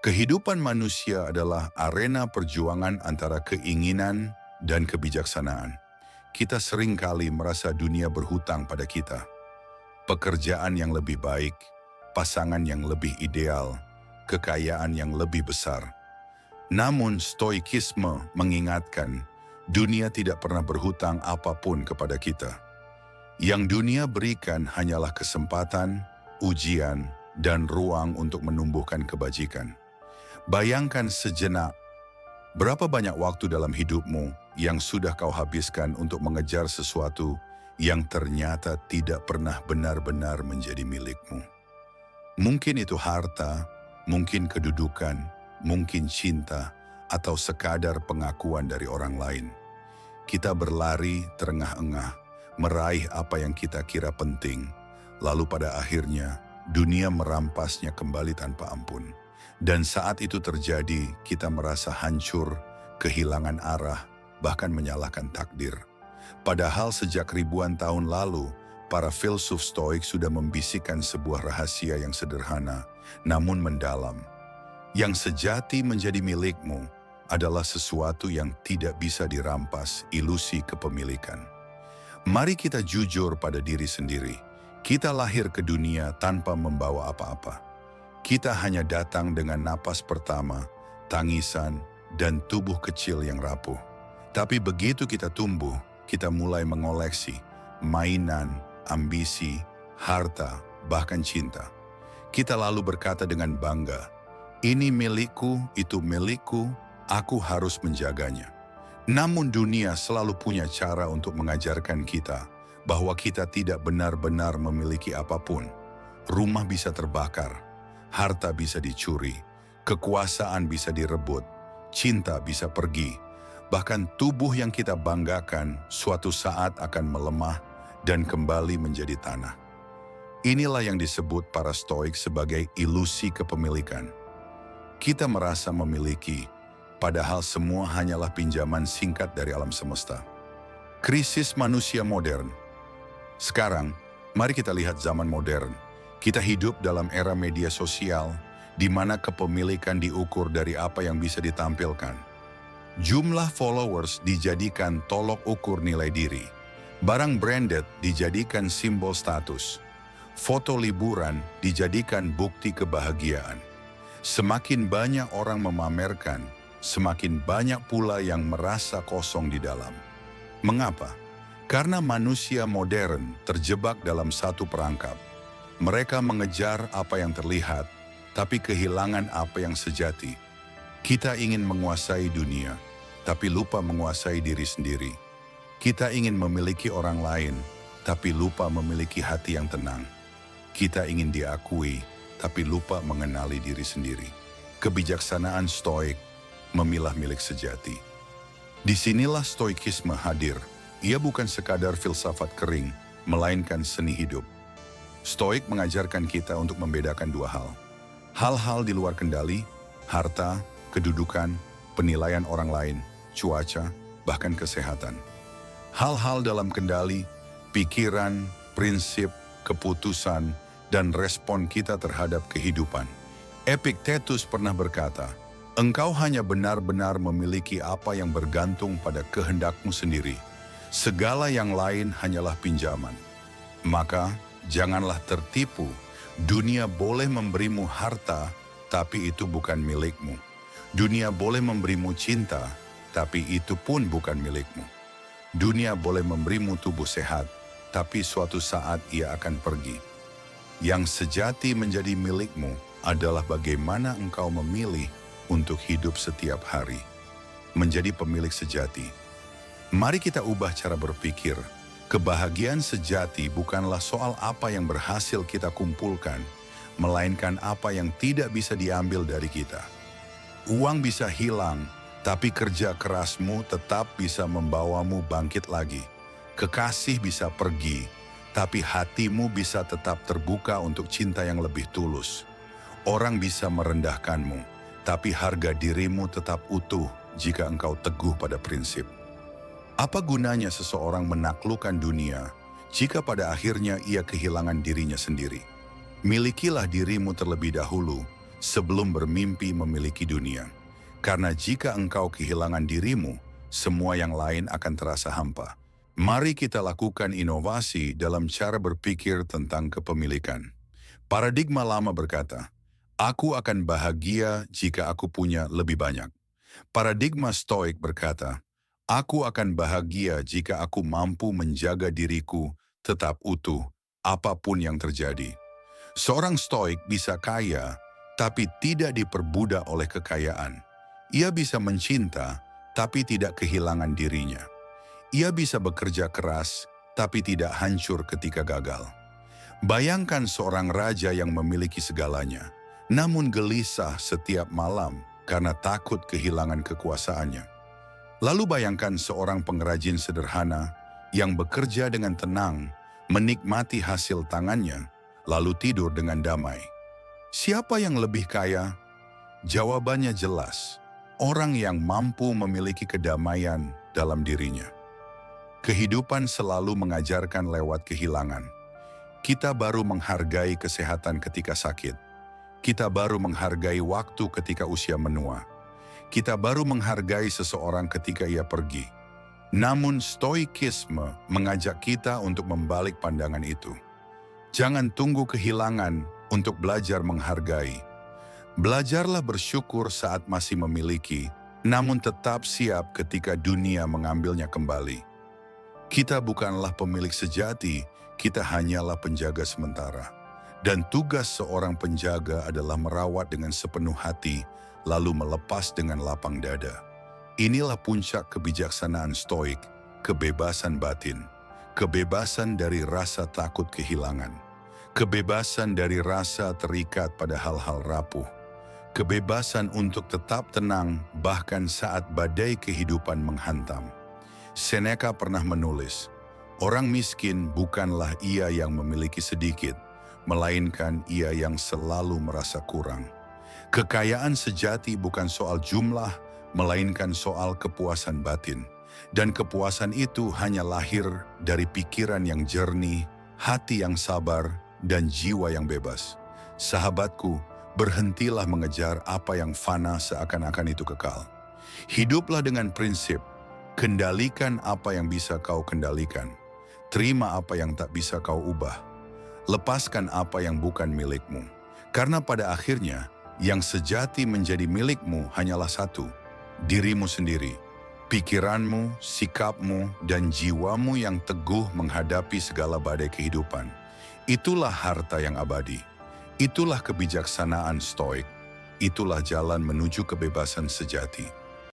Kehidupan manusia adalah arena perjuangan antara keinginan dan kebijaksanaan. Kita seringkali merasa dunia berhutang pada kita. Pekerjaan yang lebih baik, pasangan yang lebih ideal, kekayaan yang lebih besar. Namun stoikisme mengingatkan, dunia tidak pernah berhutang apapun kepada kita. Yang dunia berikan hanyalah kesempatan, ujian, dan ruang untuk menumbuhkan kebajikan. Bayangkan sejenak, berapa banyak waktu dalam hidupmu yang sudah kau habiskan untuk mengejar sesuatu yang ternyata tidak pernah benar-benar menjadi milikmu. Mungkin itu harta, mungkin kedudukan, mungkin cinta, atau sekadar pengakuan dari orang lain. Kita berlari terengah-engah, meraih apa yang kita kira penting, lalu pada akhirnya dunia merampasnya kembali tanpa ampun. Dan saat itu terjadi, kita merasa hancur, kehilangan arah, bahkan menyalahkan takdir. Padahal sejak ribuan tahun lalu, para filsuf Stoik sudah membisikkan sebuah rahasia yang sederhana, namun mendalam. Yang sejati menjadi milikmu adalah sesuatu yang tidak bisa dirampas, ilusi kepemilikan. Mari kita jujur pada diri sendiri. Kita lahir ke dunia tanpa membawa apa-apa. Kita hanya datang dengan napas pertama, tangisan, dan tubuh kecil yang rapuh. Tapi begitu kita tumbuh, kita mulai mengoleksi mainan, ambisi, harta, bahkan cinta. Kita lalu berkata dengan bangga, "Ini milikku, itu milikku, aku harus menjaganya." Namun dunia selalu punya cara untuk mengajarkan kita bahwa kita tidak benar-benar memiliki apapun. Rumah bisa terbakar, harta bisa dicuri, kekuasaan bisa direbut, cinta bisa pergi. Bahkan tubuh yang kita banggakan suatu saat akan melemah dan kembali menjadi tanah. Inilah yang disebut para Stoik sebagai ilusi kepemilikan. Kita merasa memiliki, padahal semua hanyalah pinjaman singkat dari alam semesta. Krisis manusia modern. Sekarang, mari kita lihat zaman modern. Kita hidup dalam era media sosial, di mana kepemilikan diukur dari apa yang bisa ditampilkan. Jumlah followers dijadikan tolok ukur nilai diri. Barang branded dijadikan simbol status. Foto liburan dijadikan bukti kebahagiaan. Semakin banyak orang memamerkan, semakin banyak pula yang merasa kosong di dalam. Mengapa? Karena manusia modern terjebak dalam satu perangkap. Mereka mengejar apa yang terlihat, tapi kehilangan apa yang sejati. Kita ingin menguasai dunia, tapi lupa menguasai diri sendiri. Kita ingin memiliki orang lain, tapi lupa memiliki hati yang tenang. Kita ingin diakui, tapi lupa mengenali diri sendiri. Kebijaksanaan Stoik memilah milik sejati. Disinilah Stoikisme hadir. Ia bukan sekadar filsafat kering, melainkan seni hidup. Stoik mengajarkan kita untuk membedakan dua hal. Hal-hal di luar kendali, harta, kedudukan, penilaian orang lain, cuaca, bahkan kesehatan. Hal-hal dalam kendali, pikiran, prinsip, keputusan, dan respon kita terhadap kehidupan. Epictetus pernah berkata, "Engkau hanya benar-benar memiliki apa yang bergantung pada kehendakmu sendiri. Segala yang lain hanyalah pinjaman." Maka, janganlah tertipu. Dunia boleh memberimu harta, tapi itu bukan milikmu. Dunia boleh memberimu cinta, tapi itu pun bukan milikmu. Dunia boleh memberimu tubuh sehat, tapi suatu saat ia akan pergi. Yang sejati menjadi milikmu adalah bagaimana engkau memilih untuk hidup setiap hari. Menjadi pemilik sejati. Mari kita ubah cara berpikir. Kebahagiaan sejati bukanlah soal apa yang berhasil kita kumpulkan, melainkan apa yang tidak bisa diambil dari kita. Uang bisa hilang, tapi kerja kerasmu tetap bisa membawamu bangkit lagi. Kekasih bisa pergi, tapi hatimu bisa tetap terbuka untuk cinta yang lebih tulus. Orang bisa merendahkanmu, tapi harga dirimu tetap utuh jika engkau teguh pada prinsip. Apa gunanya seseorang menaklukkan dunia jika pada akhirnya ia kehilangan dirinya sendiri? Milikilah dirimu terlebih dahulu, sebelum bermimpi memiliki dunia. Karena jika engkau kehilangan dirimu, semua yang lain akan terasa hampa. Mari kita lakukan inovasi dalam cara berpikir tentang kepemilikan. Paradigma lama berkata, aku akan bahagia jika aku punya lebih banyak. Paradigma Stoik berkata, aku akan bahagia jika aku mampu menjaga diriku tetap utuh, apapun yang terjadi. Seorang Stoik bisa kaya, tapi tidak diperbudak oleh kekayaan. Ia bisa mencinta, tapi tidak kehilangan dirinya. Ia bisa bekerja keras, tapi tidak hancur ketika gagal. Bayangkan seorang raja yang memiliki segalanya, namun gelisah setiap malam karena takut kehilangan kekuasaannya. Lalu bayangkan seorang pengrajin sederhana yang bekerja dengan tenang, menikmati hasil tangannya, lalu tidur dengan damai. Siapa yang lebih kaya? Jawabannya jelas, orang yang mampu memiliki kedamaian dalam dirinya. Kehidupan selalu mengajarkan lewat kehilangan. Kita baru menghargai kesehatan ketika sakit. Kita baru menghargai waktu ketika usia menua. Kita baru menghargai seseorang ketika ia pergi. Namun stoikisme mengajak kita untuk membalik pandangan itu. Jangan tunggu kehilangan untuk belajar menghargai. Belajarlah bersyukur saat masih memiliki, namun tetap siap ketika dunia mengambilnya kembali. Kita bukanlah pemilik sejati, kita hanyalah penjaga sementara. Dan tugas seorang penjaga adalah merawat dengan sepenuh hati, lalu melepas dengan lapang dada. Inilah puncak kebijaksanaan Stoik, kebebasan batin. Kebebasan dari rasa takut kehilangan. Kebebasan dari rasa terikat pada hal-hal rapuh. Kebebasan untuk tetap tenang bahkan saat badai kehidupan menghantam. Seneca pernah menulis, orang miskin bukanlah ia yang memiliki sedikit, melainkan ia yang selalu merasa kurang. Kekayaan sejati bukan soal jumlah, melainkan soal kepuasan batin. Dan kepuasan itu hanya lahir dari pikiran yang jernih, hati yang sabar, dan jiwa yang bebas. Sahabatku, berhentilah mengejar apa yang fana seakan-akan itu kekal. Hiduplah dengan prinsip, kendalikan apa yang bisa kau kendalikan. Terima apa yang tak bisa kau ubah. Lepaskan apa yang bukan milikmu. Karena pada akhirnya, yang sejati menjadi milikmu hanyalah satu, dirimu sendiri. Pikiranmu, sikapmu, dan jiwamu yang teguh menghadapi segala badai kehidupan. Itulah harta yang abadi. Itulah kebijaksanaan Stoik. Itulah jalan menuju kebebasan sejati.